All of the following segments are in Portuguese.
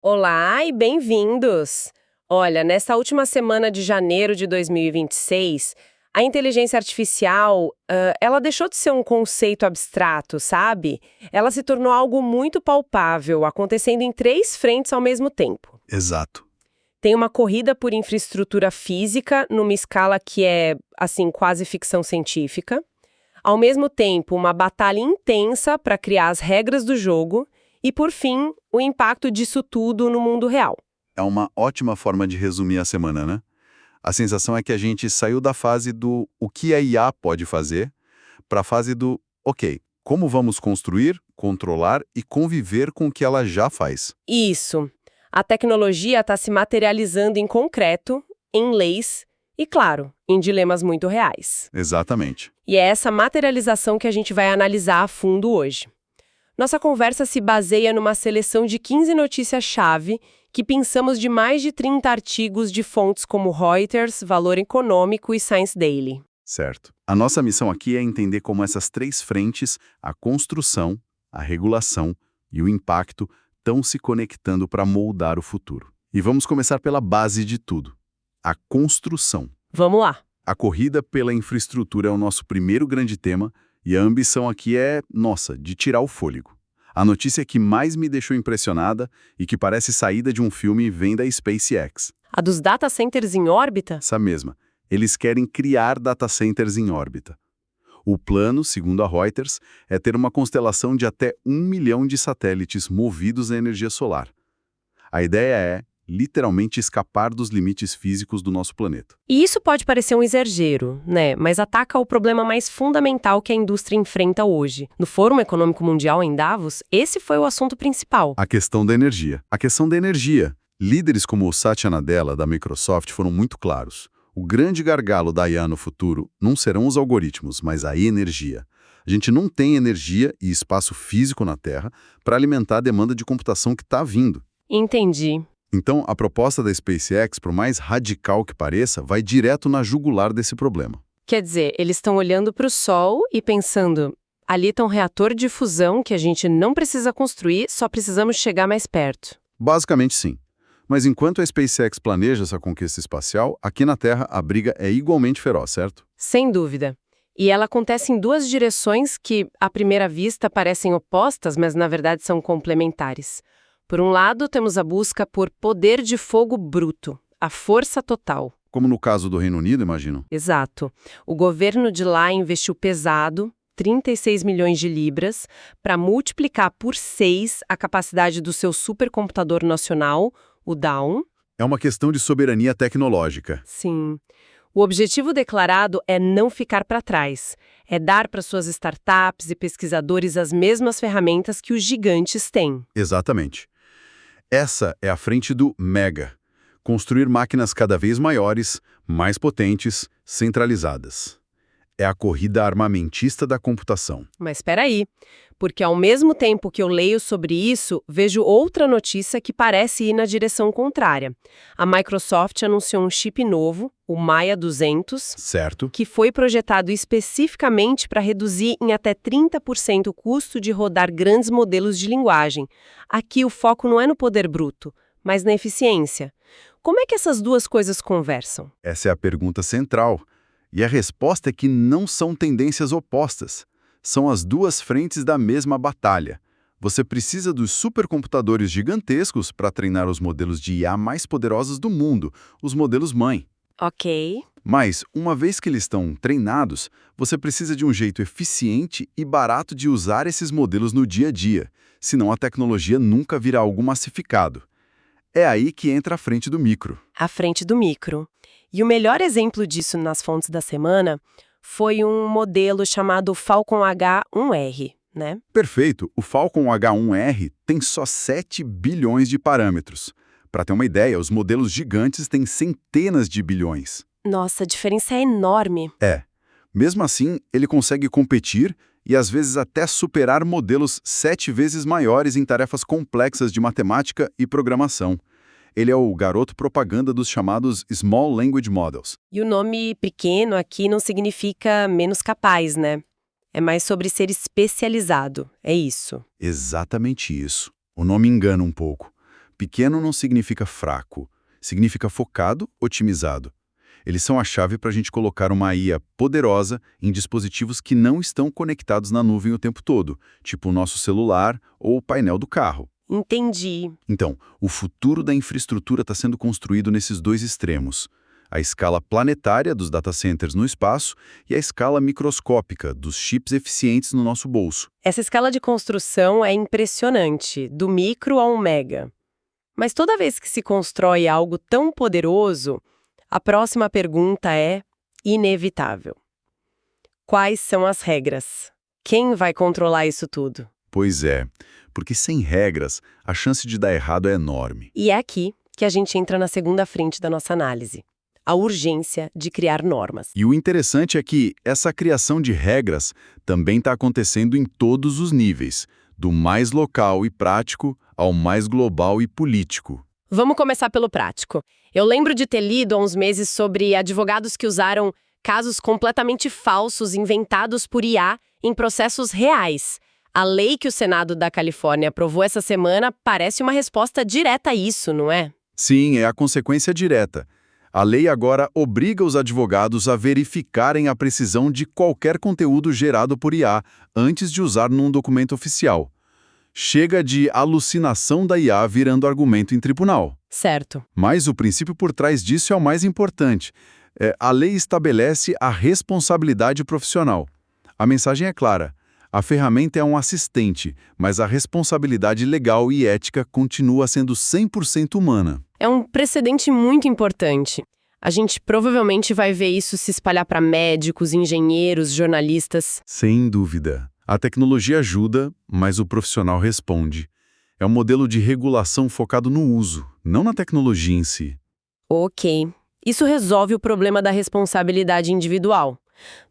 Olá e bem-vindos! Olha, nessa última semana de janeiro de 2026, a inteligência artificial, ela deixou de ser um conceito abstrato, sabe? Ela se tornou algo muito palpável, acontecendo em três frentes ao mesmo tempo. Exato. Tem uma corrida por infraestrutura física numa escala que é, assim, quase ficção científica. Ao mesmo tempo, uma batalha intensa para criar as regras do jogo. E, por fim, o impacto disso tudo no mundo real. É uma ótima forma de resumir a semana, né? A sensação é que a gente saiu da fase do o que a IA pode fazer para a fase do ok, como vamos construir, controlar e conviver com o que ela já faz. Isso. A tecnologia está se materializando em concreto, em leis e, claro, em dilemas muito reais. Exatamente. E é essa materialização que a gente vai analisar a fundo hoje. Nossa conversa se baseia numa seleção de 15 notícias-chave que pensamos de mais de 30 artigos de fontes como Reuters, Valor Econômico e Science Daily. Certo. A nossa missão aqui é entender como essas três frentes, a construção, a regulação e o impacto, estão se conectando para moldar o futuro. E vamos começar pela base de tudo, a construção. Vamos lá. A corrida pela infraestrutura é o nosso primeiro grande tema e a ambição aqui é, nossa, de tirar o fôlego. A notícia que mais me deixou impressionada e que parece saída de um filme vem da SpaceX. A dos data centers em órbita? Essa mesma. Eles querem criar data centers em órbita. O plano, segundo a Reuters, é ter uma constelação de até 1 milhão de satélites movidos à energia solar. A ideia é, literalmente, escapar dos limites físicos do nosso planeta. E isso pode parecer um exagero, né? Mas ataca o problema mais fundamental que a indústria enfrenta hoje. No Fórum Econômico Mundial em Davos, esse foi o assunto principal. A questão da energia. A questão da energia. Líderes como o Satya Nadella, da Microsoft, foram muito claros. O grande gargalo da IA no futuro não serão os algoritmos, mas a energia. A gente não tem energia e espaço físico na Terra para alimentar a demanda de computação que está vindo. Entendi. Então, a proposta da SpaceX, por mais radical que pareça, vai direto na jugular desse problema. Quer dizer, eles estão olhando para o Sol e pensando, ali está um reator de fusão que a gente não precisa construir, só precisamos chegar mais perto. Basicamente, sim. Mas enquanto a SpaceX planeja essa conquista espacial, aqui na Terra a briga é igualmente feroz, certo? Sem dúvida. E ela acontece em duas direções que, à primeira vista, parecem opostas, mas na verdade são complementares. Por um lado, temos a busca por poder de fogo bruto, a força total. Como no caso do Reino Unido, imagino. Exato. O governo de lá investiu pesado, 36 milhões de libras, para multiplicar por 6 a capacidade do seu supercomputador nacional, o Dawn. É uma questão de soberania tecnológica. Sim. O objetivo declarado é não ficar para trás. É dar para suas startups e pesquisadores as mesmas ferramentas que os gigantes têm. Exatamente. Essa é a frente do mega. Construir máquinas cada vez maiores, mais potentes, centralizadas. É a corrida armamentista da computação. Mas espera aí, porque ao mesmo tempo que eu leio sobre isso, vejo outra notícia que parece ir na direção contrária. A Microsoft anunciou um chip novo, o Maia 200, Certo. que foi projetado especificamente para reduzir em até 30% o custo de rodar grandes modelos de linguagem. Aqui o foco não é no poder bruto, mas na eficiência. Como é que essas duas coisas conversam? Essa é a pergunta central. E a resposta é que não são tendências opostas. São as duas frentes da mesma batalha. Você precisa dos supercomputadores gigantescos para treinar os modelos de IA mais poderosos do mundo, os modelos mãe. Ok. Mas, uma vez que eles estão treinados, você precisa de um jeito eficiente e barato de usar esses modelos no dia a dia, senão a tecnologia nunca virá algo massificado. É aí que entra a frente do micro. À frente do micro. E o melhor exemplo disso nas fontes da semana foi um modelo chamado Falcon H1R, né? Perfeito, o Falcon H1R tem só 7 bilhões de parâmetros. Para ter uma ideia, os modelos gigantes têm centenas de bilhões. Nossa, a diferença é enorme. É. Mesmo assim, ele consegue competir e às vezes até superar modelos 7 vezes maiores em tarefas complexas de matemática e programação. Ele é o garoto propaganda dos chamados Small Language Models. E o nome pequeno aqui não significa menos capaz, né? É mais sobre ser especializado, é isso. Exatamente isso. O nome engana um pouco. Pequeno não significa fraco, significa focado, otimizado. Eles são a chave para a gente colocar uma IA poderosa em dispositivos que não estão conectados na nuvem o tempo todo, tipo o nosso celular ou o painel do carro. Entendi. Então, o futuro da infraestrutura está sendo construído nesses dois extremos. A escala planetária dos data centers no espaço e a escala microscópica dos chips eficientes no nosso bolso. Essa escala de construção é impressionante, do micro ao mega. Mas toda vez que se constrói algo tão poderoso, a próxima pergunta é inevitável. Quais são as regras? Quem vai controlar isso tudo? Pois é, porque sem regras, a chance de dar errado é enorme. E é aqui que a gente entra na segunda frente da nossa análise. A urgência de criar normas. E o interessante é que essa criação de regras também está acontecendo em todos os níveis, do mais local e prático ao mais global e político. Vamos começar pelo prático. Eu lembro de ter lido há uns meses sobre advogados que usaram casos completamente falsos inventados por IA em processos reais. A lei que o Senado da Califórnia aprovou essa semana parece uma resposta direta a isso, não é? Sim, é a consequência direta. A lei agora obriga os advogados a verificarem a precisão de qualquer conteúdo gerado por IA antes de usar num documento oficial. Chega de alucinação da IA virando argumento em tribunal. Certo. Mas o princípio por trás disso é o mais importante. A lei estabelece a responsabilidade profissional. A mensagem é clara. A ferramenta é um assistente, mas a responsabilidade legal e ética continua sendo 100% humana. É um precedente muito importante. A gente provavelmente vai ver isso se espalhar para médicos, engenheiros, jornalistas. Sem dúvida. A tecnologia ajuda, mas o profissional responde. É um modelo de regulação focado no uso, não na tecnologia em si. Ok. Isso resolve o problema da responsabilidade individual.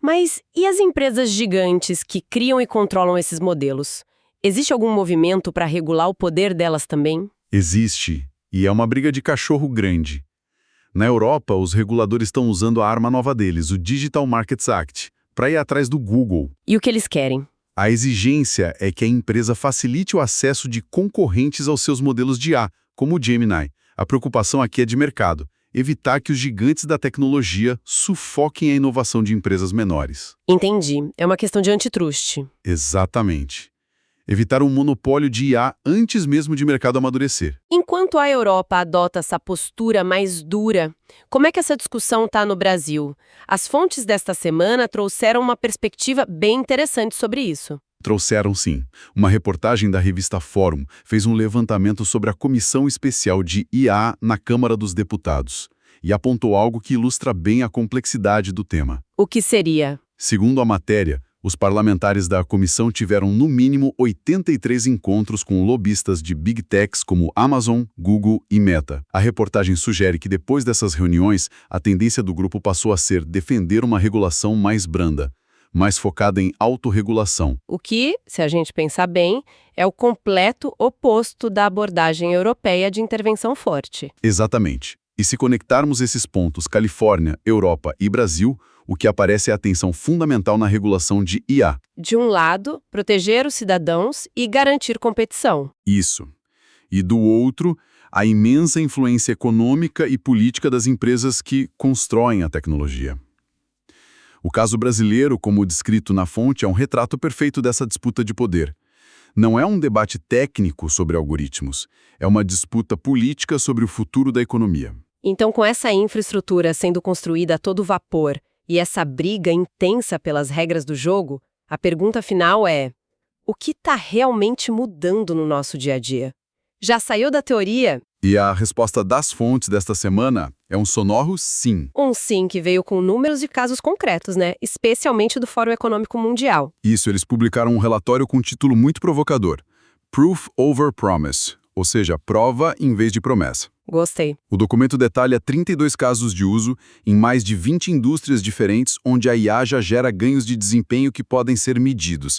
Mas e as empresas gigantes que criam e controlam esses modelos? Existe algum movimento para regular o poder delas também? Existe, e é uma briga de cachorro grande. Na Europa, os reguladores estão usando a arma nova deles, o Digital Markets Act, para ir atrás do Google. E o que eles querem? A exigência é que a empresa facilite o acesso de concorrentes aos seus modelos de IA, como o Gemini. A preocupação aqui é de mercado. Evitar que os gigantes da tecnologia sufoquem a inovação de empresas menores. Entendi. É uma questão de antitruste. Exatamente. Evitar um monopólio de IA antes mesmo de mercado amadurecer. Enquanto a Europa adota essa postura mais dura, como é que essa discussão está no Brasil? As fontes desta semana trouxeram uma perspectiva bem interessante sobre isso. Trouxeram sim. Uma reportagem da revista Fórum fez um levantamento sobre a Comissão Especial de IA na Câmara dos Deputados e apontou algo que ilustra bem a complexidade do tema. O que seria? Segundo a matéria, os parlamentares da comissão tiveram no mínimo 83 encontros com lobistas de Big Techs como Amazon, Google e Meta. A reportagem sugere que depois dessas reuniões, a tendência do grupo passou a ser defender uma regulação mais branda, mais focada em autorregulação. O que, se a gente pensar bem, é o completo oposto da abordagem europeia de intervenção forte. Exatamente. E se conectarmos esses pontos Califórnia, Europa e Brasil, o que aparece é a tensão fundamental na regulação de IA. De um lado, proteger os cidadãos e garantir competição. Isso. E do outro, a imensa influência econômica e política das empresas que constroem a tecnologia. O caso brasileiro, como descrito na fonte, é um retrato perfeito dessa disputa de poder. Não é um debate técnico sobre algoritmos, é uma disputa política sobre o futuro da economia. Então, com essa infraestrutura sendo construída a todo vapor e essa briga intensa pelas regras do jogo, a pergunta final é: o que está realmente mudando no nosso dia a dia? Já saiu da teoria? E a resposta das fontes desta semana é um sonoro sim. Um sim que veio com números e casos concretos, né? Especialmente do Fórum Econômico Mundial. Isso, eles publicaram um relatório com um título muito provocador. Proof over Promise, ou seja, prova em vez de promessa. Gostei. O documento detalha 32 casos de uso em mais de 20 indústrias diferentes onde a IA já gera ganhos de desempenho que podem ser medidos.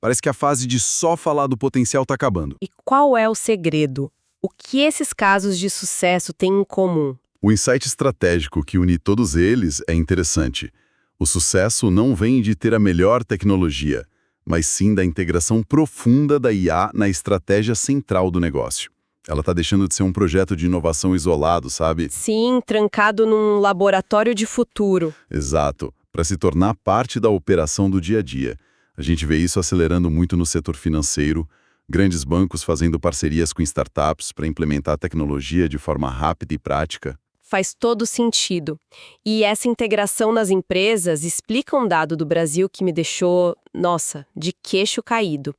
Parece que a fase de só falar do potencial está acabando. E qual é o segredo? O que esses casos de sucesso têm em comum? O insight estratégico que une todos eles é interessante. O sucesso não vem de ter a melhor tecnologia, mas sim da integração profunda da IA na estratégia central do negócio. Ela está deixando de ser um projeto de inovação isolado, sabe? Sim, trancado num laboratório de futuro. Exato, para se tornar parte da operação do dia a dia. A gente vê isso acelerando muito no setor financeiro, grandes bancos fazendo parcerias com startups para implementar tecnologia de forma rápida e prática. Faz todo sentido. E essa integração nas empresas explica um dado do Brasil que me deixou, nossa, de queixo caído.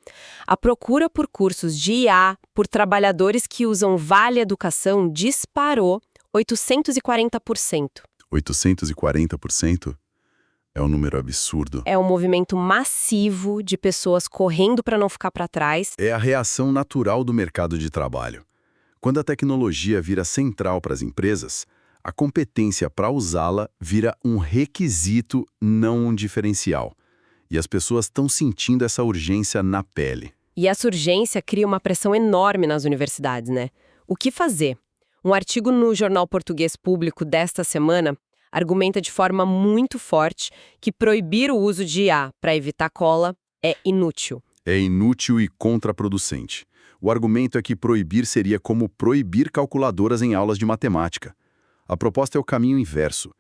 A procura por cursos de IA por trabalhadores que usam Vale Educação disparou 840%. 840%? É um número absurdo. É um movimento massivo de pessoas correndo para não ficar para trás. É a reação natural do mercado de trabalho. Quando a tecnologia vira central para as empresas, a competência para usá-la vira um requisito, não um diferencial. E as pessoas estão sentindo essa urgência na pele. E essa urgência cria uma pressão enorme nas universidades, né? O que fazer? Um artigo no Jornal Português Público desta semana argumenta de forma muito forte que proibir o uso de IA para evitar cola é inútil. É inútil e contraproducente. O argumento é que proibir seria como proibir calculadoras em aulas de matemática. A proposta é o caminho inverso: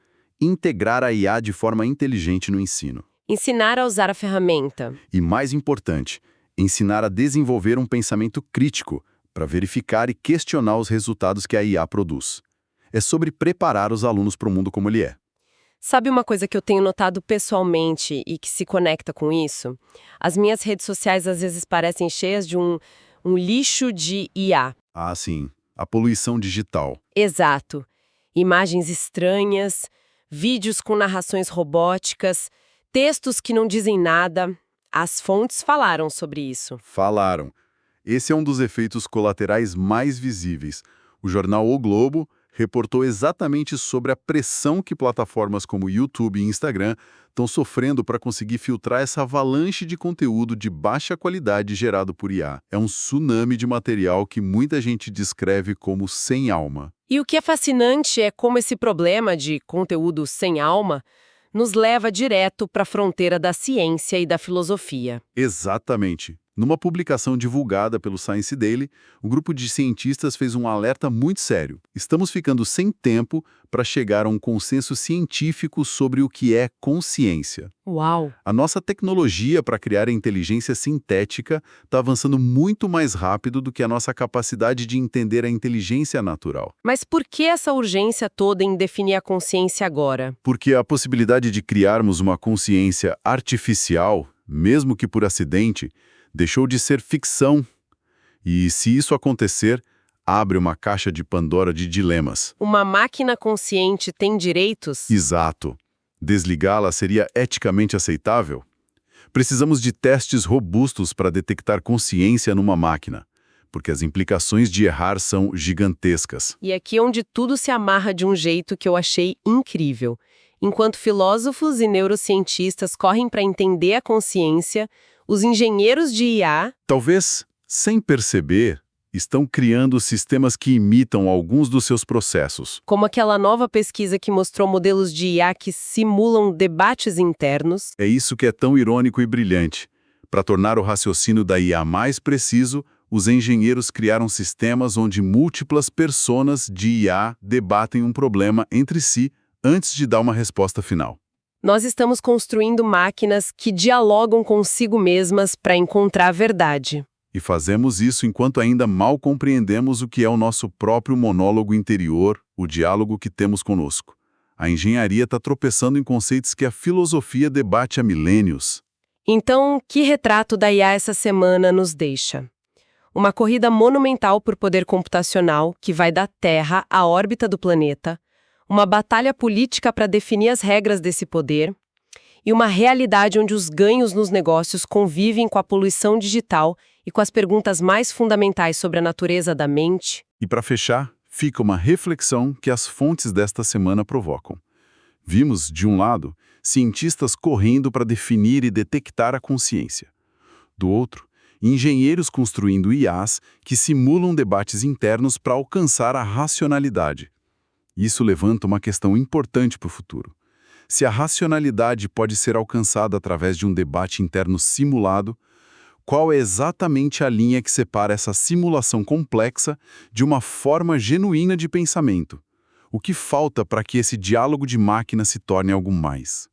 integrar a IA de forma inteligente no ensino. Ensinar a usar a ferramenta. E, mais importante, ensinar a desenvolver um pensamento crítico para verificar e questionar os resultados que a IA produz. É sobre preparar os alunos para o mundo como ele é. Sabe uma coisa que eu tenho notado pessoalmente e que se conecta com isso? As minhas redes sociais às vezes parecem cheias de um lixo de IA. Ah, sim. A poluição digital. Exato. Imagens estranhas, vídeos com narrações robóticas, textos que não dizem nada. As fontes falaram sobre isso. Falaram. Esse é um dos efeitos colaterais mais visíveis. O jornal O Globo reportou exatamente sobre a pressão que plataformas como YouTube e Instagram estão sofrendo para conseguir filtrar essa avalanche de conteúdo de baixa qualidade gerado por IA. É um tsunami de material que muita gente descreve como sem alma. E o que é fascinante é como esse problema de conteúdo sem alma nos leva direto para a fronteira da ciência e da filosofia. Exatamente. Numa publicação divulgada pelo Science Daily, o grupo de cientistas fez um alerta muito sério. Estamos ficando sem tempo para chegar a um consenso científico sobre o que é consciência. Uau! A nossa tecnologia para criar a inteligência sintética está avançando muito mais rápido do que a nossa capacidade de entender a inteligência natural. Mas por que essa urgência toda em definir a consciência agora? Porque a possibilidade de criarmos uma consciência artificial, mesmo que por acidente, deixou de ser ficção. E se isso acontecer, abre uma caixa de Pandora de dilemas. Uma máquina consciente tem direitos? Exato. Desligá-la seria eticamente aceitável? Precisamos de testes robustos para detectar consciência numa máquina, porque as implicações de errar são gigantescas. E aqui é onde tudo se amarra de um jeito que eu achei incrível. Enquanto filósofos e neurocientistas correm para entender a consciência, os engenheiros de IA, talvez sem perceber, estão criando sistemas que imitam alguns dos seus processos. como aquela nova pesquisa que mostrou modelos de IA que simulam debates internos. É isso que é tão irônico e brilhante. Para tornar o raciocínio da IA mais preciso, os engenheiros criaram sistemas onde múltiplas personas de IA debatem um problema entre si antes de dar uma resposta final. Nós estamos construindo máquinas que dialogam consigo mesmas para encontrar a verdade. E fazemos isso enquanto ainda mal compreendemos o que é o nosso próprio monólogo interior, o diálogo que temos conosco. A engenharia está tropeçando em conceitos que a filosofia debate há milênios. Então, que retrato da IA essa semana nos deixa? Uma corrida monumental por poder computacional que vai da Terra à órbita do planeta, uma batalha política para definir as regras desse poder e uma realidade onde os ganhos nos negócios convivem com a poluição digital e com as perguntas mais fundamentais sobre a natureza da mente. E para fechar, fica uma reflexão que as fontes desta semana provocam. Vimos, de um lado, cientistas correndo para definir e detectar a consciência. Do outro, engenheiros construindo IAs que simulam debates internos para alcançar a racionalidade. Isso levanta uma questão importante para o futuro. Se a racionalidade pode ser alcançada através de um debate interno simulado, Qual é exatamente a linha que separa essa simulação complexa de uma forma genuína de pensamento? O que falta para que esse diálogo de máquina se torne algo mais?